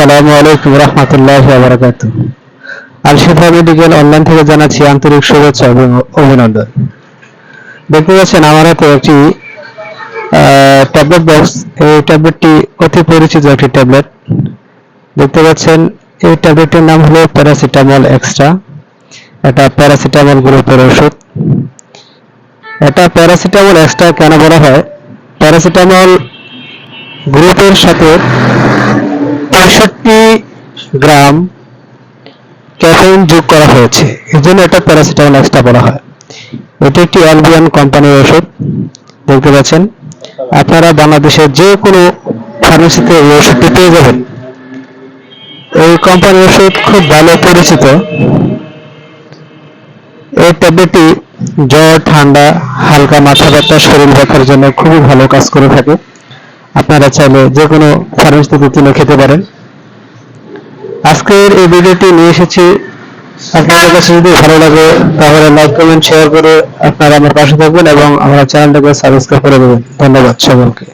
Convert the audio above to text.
আসসালামু আলাইকুম রহমতুল্লাহি ওয়া বারাকাতুহু। আল শিফা মেডিকেল অনলাইন থেকে জানাচ্ছি আন্তরিক শুভেচ্ছা এবং অভিনন্দন। দেখতে পাচ্ছেন আমার হাতে একটি ট্যাবলেট বক্স। এই ট্যাবলেটটি অতি পরিচিত একটি ট্যাবলেট। দেখতে পাচ্ছেন এই ট্যাবলেটটির নাম হলো প্যারাসিটামল এক্সট্রা। এটা প্যারাসিটামল গ্রুপের ওষুধ। এটা প্যারাসিটামল এক্সট্রা কেন বলা হয়? প্যারাসিটামল গ্রুপের সাথে 65 গ্রাম ক্যাফেইন যোগ করা হয়েছে, এজন্য এটা প্যারাসিটামল এক্সট্রা বলা হয়। এটি একটি অ্যালবিয়ন কোম্পানির ওষুধ। দেখতে পাচ্ছেন, আপনারা বাংলাদেশের যে কোনো ফার্মেসিতে এই ওষুধটি পেয়ে যাবেন। এই কোম্পানির ওষুধ খুব ভালো পরিচিত। এই ট্যাবলেটটি জ্বর, ঠান্ডা, হালকা মাথা ব্যথা, শরীর ব্যথার জন্য খুবই ভালো কাজ করে থাকে। আপনারা চাইলে যে কোনো ফার্মেসিতে কিনে খেতে পারেন। আজকের এই ভিডিওটি নিয়ে এসেছি, আপনাদের কাছে যদি ভালো লাগে তাহলে লাইক, কমেন্ট, শেয়ার করে আপনারা আমার পাশে থাকবেন এবং আমার চ্যানেলটাকে সাবস্ক্রাইব করে দেবেন। ধন্যবাদ সকলকে।